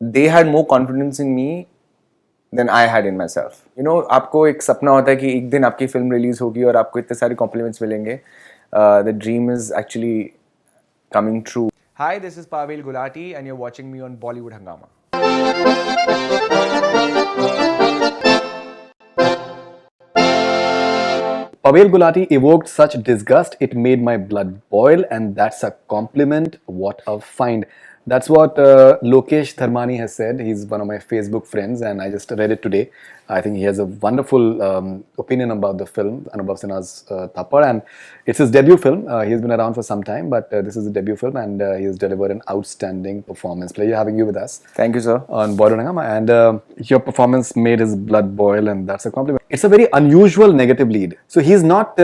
they had more confidence in me than I had in myself. You know, आपको एक सपना होता है कि एक दिन आपकी फिल्म रिलीज होगी और आपको इतने सारे कॉम्प्लीमेंट्स मिलेंगे. The dream is actually coming true. Hi, this is Pavel Gulati and you're watching me on Bollywood Hangama. Pavel Gulati evoked such disgust, it made my blood boil, and that's a compliment. What a find. That's what Lokesh Dharmani has said. He's one of my Facebook friends, and I just read it today. I think he has a wonderful opinion about the film, Anubhav Sinha's Thappad, and it's his debut film. He's been around for some time, but this is a debut film, and he has delivered an outstanding performance. Pleasure having you with us. Thank you, sir. On Bollywood Hangama, and your performance made his blood boil, and that's a compliment. It's a very unusual negative lead. So he's not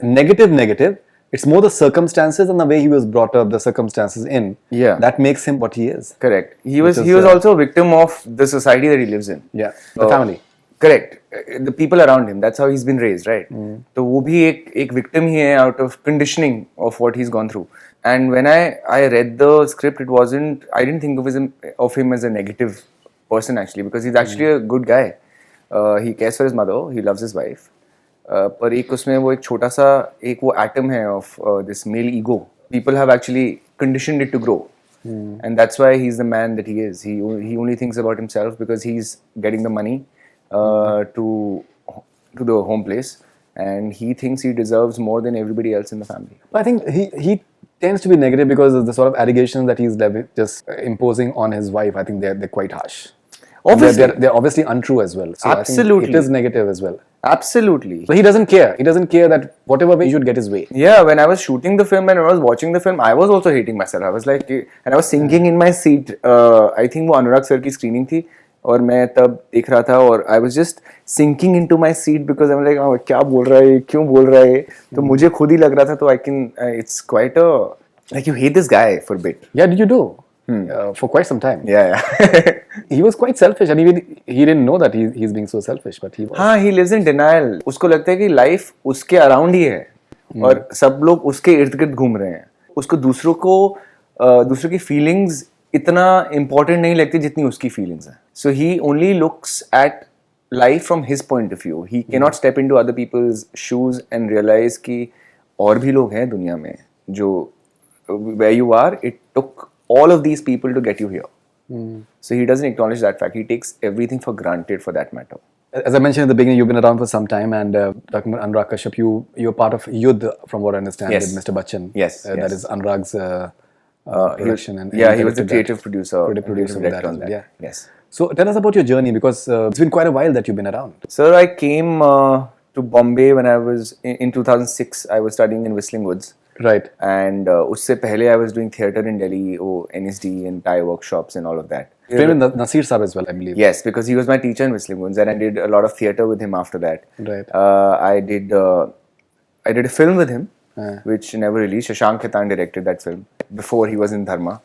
negative. It's more the circumstances and the way he was brought up, the circumstances in. Yeah. That makes him what he is. Correct. He was also a victim of the society that he lives in. Yeah. The family. Correct. The people around him. That's how he's been raised, right? तो वो भी एक victim ही है out of conditioning of what he's gone through. And when I read the script, I didn't think of him as a negative person actually, because he's actually a good guy. He cares for his mother. He loves his wife. पर एक उसमें वो एक छोटा सा एक वो atom है of this male ego. People have actually conditioned it to grow. And that's why he's the man that he is. He only thinks about himself because he's getting the money to the home place, and he thinks he deserves more than everybody else in the family. But I think he tends to be negative because of the sort of allegations that he's just imposing on his wife. I think they're quite harsh. Obviously. They're obviously untrue as well. So Absolutely. I think it is negative as well. Absolutely. So he doesn't care. He doesn't care that whatever way he should get his way. Yeah, when I was shooting the film and when I was watching the film, I was also hating myself. I was like, and I was sinking in my seat. I think वो अनुराग sir की screening थी और मैं तब देख रहा था और I was just sinking into my seat because I'm like, oh, क्या बोल रहा है, क्यों बोल रहा है? तो मुझे खुद ही लग रहा था तो it's quite like you hate this guy for a bit. Yeah, did you do? For quite some time. Yeah. He was quite selfish, and he didn't know that he's being so selfish, but he was. हाँ, he lives in denial. उसको लगता है कि life उसके around ही है और सब लोग उसके इर्द गिर्द घूम रहे हैं. उसको दूसरों की feelings इतना important नहीं लगती जितनी उसकी feelings हैं. So he only looks at life from his point of view. He cannot step into other people's shoes and realize कि और भी लोग हैं दुनिया में जो where you are, it took all of these people to get you here. So he doesn't acknowledge that fact. He takes everything for granted for that matter. As I mentioned in the beginning, you've been around for some time, and talking about Anurag Kashyap, you're part of Yudh, from what I understand, Yes. with Mr. Bachchan. Yes. That is Anurag's production. He was the creative producer. Creative producer of director that on that. Yeah. Yes. So tell us about your journey, because it's been quite a while that you've been around. Sir, I came to Bombay when I was in 2006. I was studying in Whistling Woods. Right. And उससे पहले I was doing theatre in Delhi, NSD and Thai workshops and all of that. Trained with Nasir Saab as well, I believe. Yes, because he was my teacher in Whistling Woods, and I did a lot of theatre with him after that. Right. I did a film with him, which never released. Shashank Khaitan directed that film before he was in Dharma.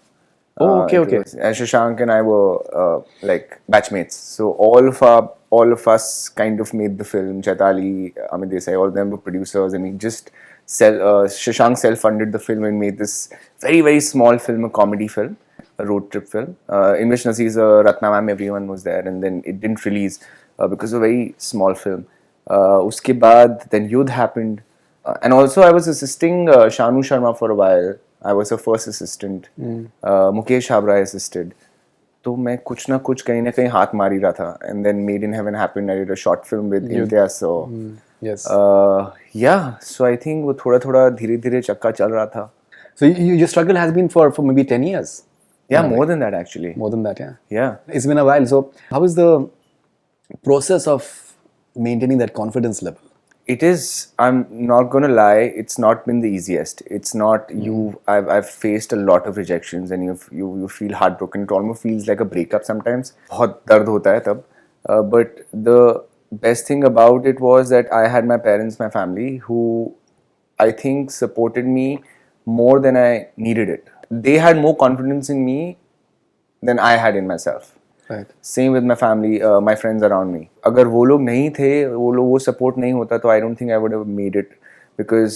Oh, okay. And Shashank and I were like batchmates. So all of us kind of made the film. Chaitali, Amit Desai, all of them were producers, and we just Shashank self-funded the film and made this very, very small film, a comedy film, a road trip film, in which Nasir's Ratna ma'am, everyone was there, and then it didn't release because of a very small film. Uske baad, then Yudh happened, and also I was assisting Shanu Sharma for a while. I was her first assistant. Mukesh Habra assisted. तो मैं कुछ ना कुछ कहीं ना कहीं हाथ मार ही रहा था. And then Made in Heaven happened. I did a short film with Imtiaz. So yes. Yeah. So I think वो थोड़ा धीरे चक्का चल रहा था. So your struggle has been for maybe 10 years. Yeah, more than that actually. More than that, yeah. Yeah. It's been a while. So how is the process of maintaining that confidence level? It is, I'm not gonna lie, it's not been the easiest. It's not I've faced a lot of rejections and you feel heartbroken. It almost feels like a breakup sometimes. बहुत दर्द होता है तब. But the best thing about it was that I had my parents, my family, who I think supported me more than I needed it. They had more confidence in me than I had in myself. Right. Same with my family, my friends around me. अगर वो लोग नहीं थे, वो support नहीं होता तो I don't think I would have made it because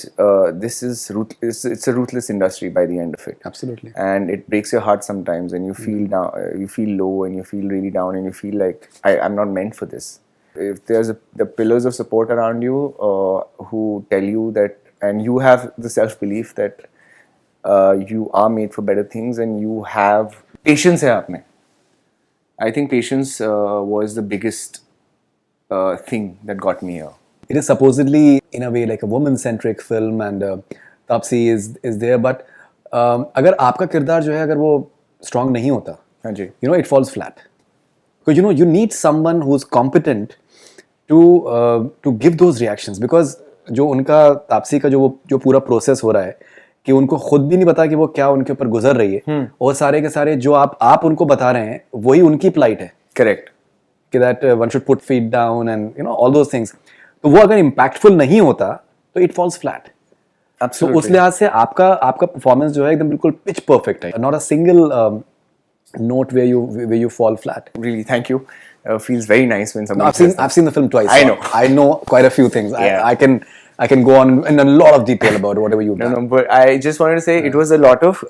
this is it's a ruthless industry by the end of it. Absolutely. And it breaks your heart sometimes, and you feel down, you feel low, and you feel really down, and you feel like I'm not meant for this. If there's the pillars of support around you who tell you that, and you have the self belief that you are made for better things, and you have patience hai aap mein. I think patience was the biggest thing that got me here. It is supposedly, in a way, like a woman-centric film, and Taapsee is there. But अगर आपका किरदार जो है अगर वो strong नहीं होता, हाँ जी. you know, it falls flat. Because you need someone who's competent to give those reactions. Because जो उनका तापसी का जो पूरा प्रोसेस हो रहा है कि उनको खुद भी नहीं पता कि वो क्या उनके ऊपर गुजर रही है, और सारे के सारे जो आप उनको बता रहे हैं वही उनकी plight है. Correct. कि that one should put feet down and you know all those things. तो वो अगर impactful नहीं होता तो it falls flat. तो उस लिहाज से आपका परफॉर्मेंस जो है एकदम बिल्कुल पिच परफेक्ट है. Not a single note where you fall flat. Really, thank you. Feels very nice when somebody says that. I've seen the film twice. I so know. I know quite a few things. Yeah. I can go on in a lot of detail about whatever you've done. No, but I just wanted to say it was a lot of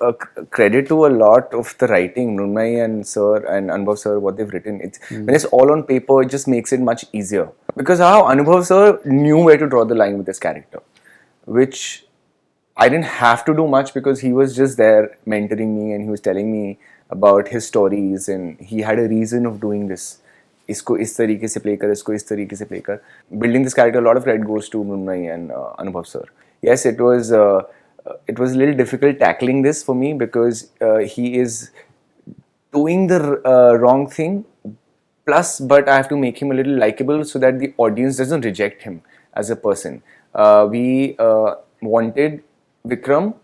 credit to a lot of the writing, Nunmai and Sir and Anubhav Sir, what they've written. When it's all on paper, it just makes it much easier. Because how Anubhav Sir knew where to draw the line with this character, which I didn't have to do much because he was just there mentoring me, and he was telling me about his stories, and he had a reason of doing this. इसको इस तरीके से play कर, इसको इस तरीके से play कर. Building this character, a lot of credit goes to Mrunmai and Anubhav sir. Yes, it was a little difficult tackling this for me because he is doing the wrong thing. Plus, but I have to make him a little likable so that the audience doesn't reject him as a person. We wanted Vikram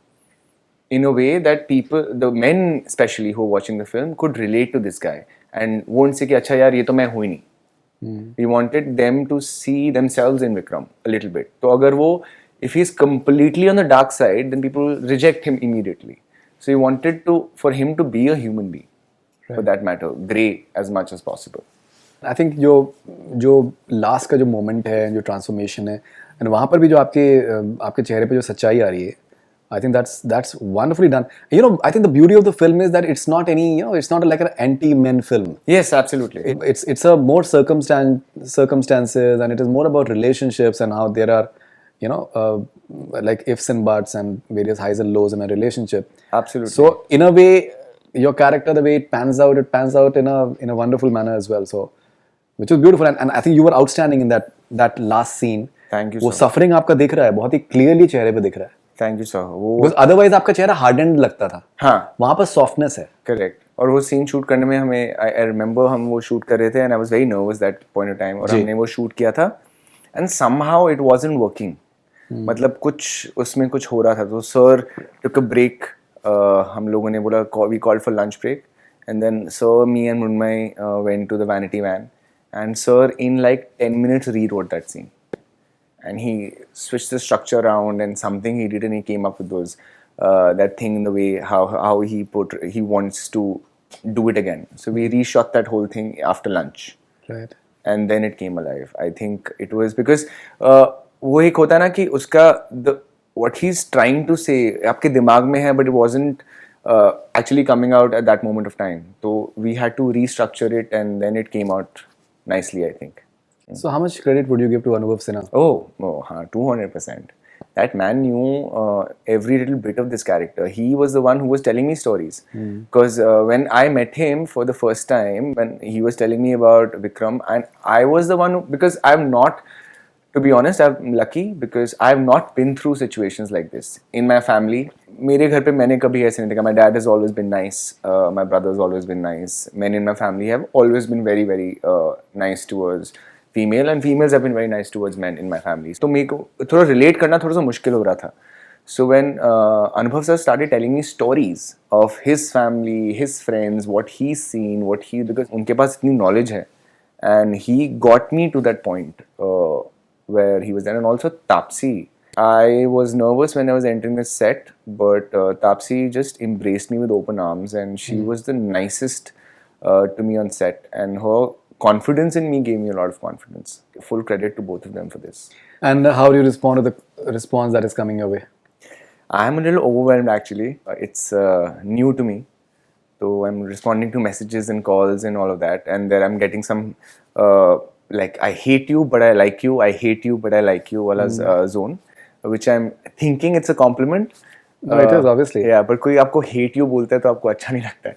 in a way that people, the men especially who are watching the film, could relate to this guy. And won't say कि अच्छा यार ये तो मैं हूँ ही नहीं. We wanted them to see themselves in Vikram a little bit. तो अगर वो, if he's completely on the dark side, then people reject him immediately. So we wanted for him to be a human being, for that matter, grey as much as possible. I think जो last का जो moment है, जो transformation है, and वहाँ पर भी जो आपके चेहरे पे जो सच्चाई आ रही है, I think that's wonderfully done. You know, I think the beauty of the film is that it's not it's not like an anti-men film. Yes, absolutely. It's a more circumstances, and it is more about relationships and how there are, like ifs and buts and various highs and lows in a relationship. Absolutely. So in a way, your character, the way it pans out in a wonderful manner as well. So, which was beautiful, and I think you were outstanding in that last scene. Thank you. वो suffering आपका दिख रहा है, बहुत ही clearly चेहरे पे दिख रहा है. Thank you sir. Because otherwise आपका चेहरा hardened लगता था. हाँ. वहाँ पर softness है. करेक्ट. और वो सीन शूट करने में हमें, आई रिमेंबर हम वो शूट कर रहे थे, and I was very nervous that point of time, और हमने वो शूट किया था, and somehow it wasn't working. मतलब कुछ उसमें कुछ हो रहा था. तो सर टुक अ ब्रेक. हम लोगों ने बोला, we called for lunch break, and then sir, me and Munmay went to the vanity van, and sir in like 10 minutes rewrote that scene. And he switched the structure around, and something he did, and he came up with those that thing in the way how he wants to do it again. So we reshot that whole thing after lunch. Right. And then it came alive. I think it was because वो एक होता है ना कि उसका what he's trying to say आपके दिमाग में है, but it wasn't actually coming out at that moment of time. So we had to restructure it, and then it came out nicely, I think. So how much credit would you give to Anubhav Sinha? Oh, 200%. That man knew every little bit of this character. He was the one who was telling me stories. Because when I met him for the first time, when he was telling me about Vikram, and I was the one who, because I'm not, to be honest, I'm lucky because I've not been through situations like this. In my family, मेरे घर पे मैंने कभी ऐसे नहीं देखा. My dad has always been nice. My brother has always been nice. Men in my family have always been very, very nice towards female, and females have been very nice towards men in my family. तो मेरे को थोड़ा relate करना थोड़ा सा मुश्किल हो रहा था. So when Anubhav sir started telling me stories of his family, his friends, what he's seen, because उनके पास इतनी knowledge है, and he got me to that point where he was there. And also Taapsee. I was nervous when I was entering the set, but Taapsee just embraced me with open arms, and she was the nicest to me on set, and her confidence in me gave me a lot of confidence. Full credit to both of them for this. And how do you respond to the response that is coming your way? I'm a little overwhelmed actually. It's new to me. So I'm responding to messages and calls and all of that. And then I'm getting some like, I hate you, but I like you. I hate you, but I like you wala zone. Which I'm thinking it's a compliment. No, it is, obviously. Yeah, but कोई आपको hate you बोलता है तो आपको अच्छा नहीं लगता है.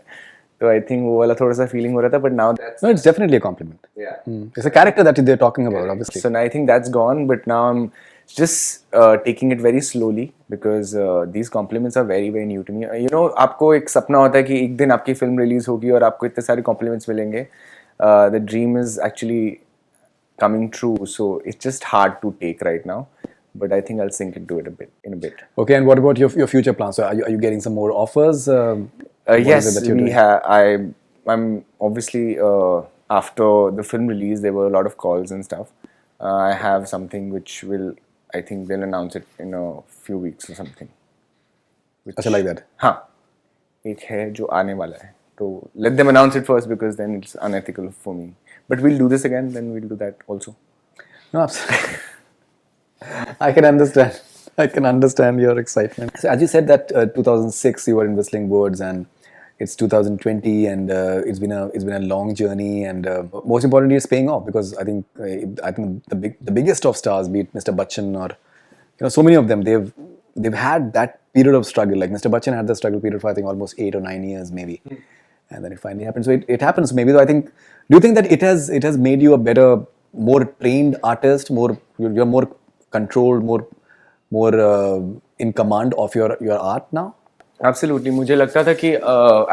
तो I think वो वाला थोड़ा सा feeling हो रहा था. But now that's... No, it's definitely a compliment. Yeah. It's a character that they're talking about, obviously. So now I think that's gone, but now I'm just taking it very slowly because these compliments are very very new to me. You know, आपको एक सपना होता है कि एक दिन आपकी film release होगी और आपको इतने सारे compliments मिलेंगे. The dream is actually coming true, so it's just hard to take right now. But I think I'll sink into it in a bit. Okay, and what about your future plans? So are you getting some more offers? What is it Yes, that you're we doing? have. I'm obviously after the film release, there were a lot of calls and stuff. I have something which will, I think they'll announce it in a few weeks or something. Achha, like that. हाँ, एक है जो आने वाला है. So let them announce it first because then it's unethical for me. But we'll do this again. Then we'll do that also. No, absolutely. I can understand. I can understand your excitement. So as you said that 2006 you were in Whistling Woods and it's 2020 and it's been a long journey and most importantly it's paying off because I think the biggest of stars, be it Mr. Bachchan or so many of them, they've had that period of struggle. Like Mr. Bachchan had the struggle period for I think almost 8 or 9 years maybe. And then it finally happened. So it happens maybe. Though I think, do you think that it has made you a better, more trained artist, you're more controlled, more in command of your art now? Absolutely. मुझे लगता था कि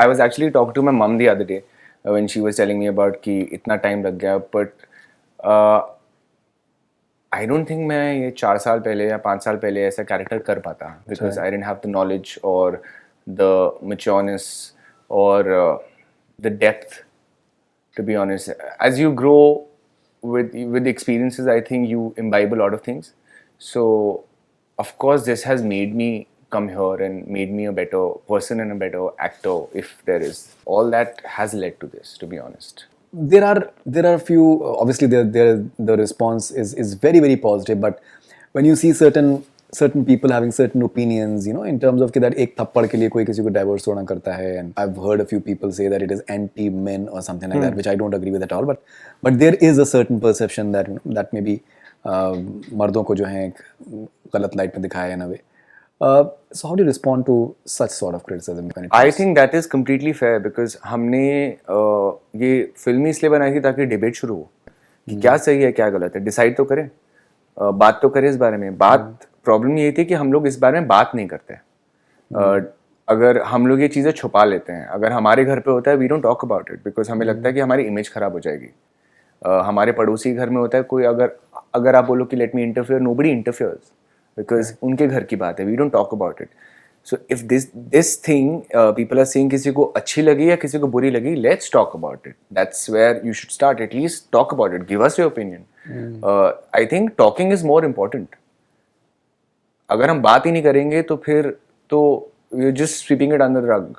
I was actually talking to my mom the other day when she was telling me about कि इतना time लग गया, but I don't think मैं ये 4 साल पहले या 5 साल पहले ऐसा character कर पाता because I didn't have the knowledge or the matureness or the depth, to be honest. As you grow with the experiences, I think you imbibe a lot of things. So of course this has made me come here and made me a better person and a better actor, if there is. All that has led to this, to be honest. There are a few, obviously the response is very very positive, but when you see certain people having certain opinions, in terms of that ek thappad ke liye koi kisi ko divorce hona karta hai, and I've heard a few people say that it is anti men or something like that, which I don't agree with at all, but there is a certain perception that that maybe mardon ko jo hai ek galat light mein dikhaya in a way. So how do you respond to such sort of criticism? I think that is completely fair because हमने ये film इसलिए बनाई थी ताकि debate शुरू हो कि क्या सही है क्या गलत है. डिसाइड तो करें, बात तो करें इस बारे में. प्रॉब्लम ये थी कि हम लोग इस बारे में बात नहीं करते. अगर हम लोग ये चीज़ें छुपा लेते हैं, अगर हमारे घर पे होता है we don't talk about it because हमें लगता है कि हमारी इमेज खराब हो जाएगी. हमारे पड़ोसी घर में होता है कोई, अगर आप बोलो कि let me interfere, nobody interferes because उनके घर की बात है. We don't talk about it. So if this thing people are saying किसी को अच्छी लगी या किसी को बुरी लगी, let's talk about it. That's where you should start. At least talk about it, give us your opinion. I think talking is more important. अगर हम बात ही नहीं करेंगे तो फिर तो you just sweeping it under the rug.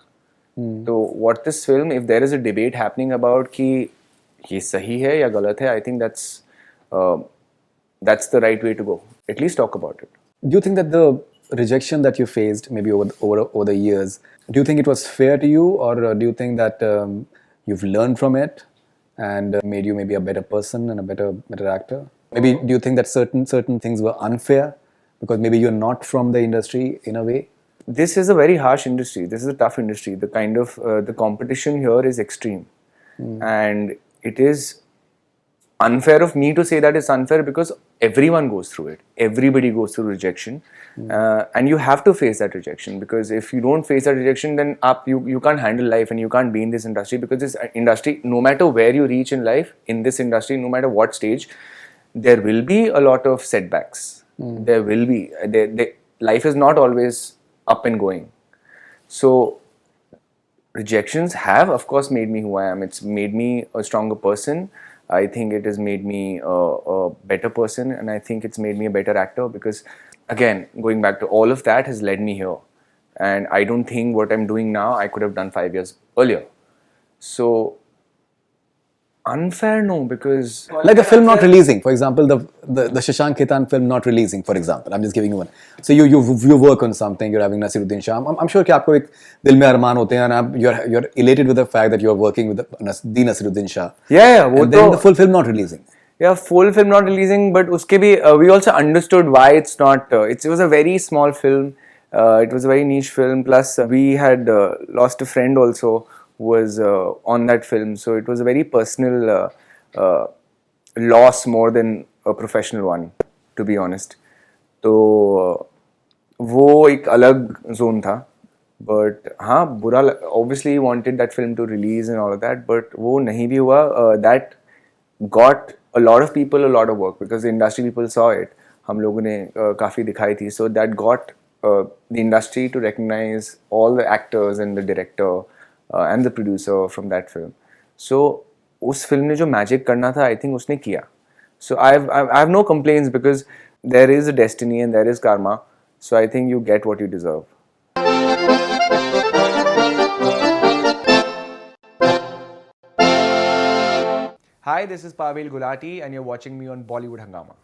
तो what this film, if there is a debate happening about कि ये सही है या गलत है, I think that's the right way to go. At least talk about it. Do you think that the rejection that you faced maybe over the years, do you think it was fair to you, or do you think that you've learned from it and made you maybe a better person and a better actor? Maybe do you think that certain things were unfair because maybe you're not from the industry in a way? This is a very harsh industry. This is a tough industry. The kind of the competition here is extreme, and it is unfair of me to say that it's unfair because everyone goes through it. Everybody goes through rejection, and you have to face that rejection because if you don't face that rejection, then you can't handle life and you can't be in this industry because this industry, no matter where you reach in life, in this industry, no matter what stage, there will be a lot of setbacks. There will be. Life is not always up and going. So rejections have, of course, made me who I am. It's made me a stronger person. I think it has made me a better person, and I think it's made me a better actor because, again, going back to all of that has led me here. And I don't think what I'm doing now I could have done 5 years earlier. So Unfair, no, because Like a film not releasing, for example, the Shashank Khaitan film not releasing, for example. I'm just giving you one. So you work on something. You're having Nasiruddin Shah. I'm sure कि आपको एक दिल में अरमान होते हैं and you're elated with the fact that you're working with the Nasiruddin Shah. yeah, वो And then तो the full film not releasing. yeah, full film not releasing, but uske bhi we also understood why it's not. It was a very small film. It was a very niche film. Plus, we had lost a friend also who was on that film, so it was a very personal loss more than a professional one, to be honest. तो वो एक अलग zone था. But हाँ बुरा obviously wanted that film to release and all of that, but वो नहीं भी हुआ. That got a lot of people a lot of work because the industry people saw it. हम लोगों ने काफ़ी दिखाई थी, so that got the industry to recognize all the actors and the director and the producer from that film. So उस film ने जो magic करना था, I think उसने किया. So I have no complaints because there is a destiny and there is karma. So I think you get what you deserve. Hi, this is Pavel Gulati and you're watching me on Bollywood Hangama.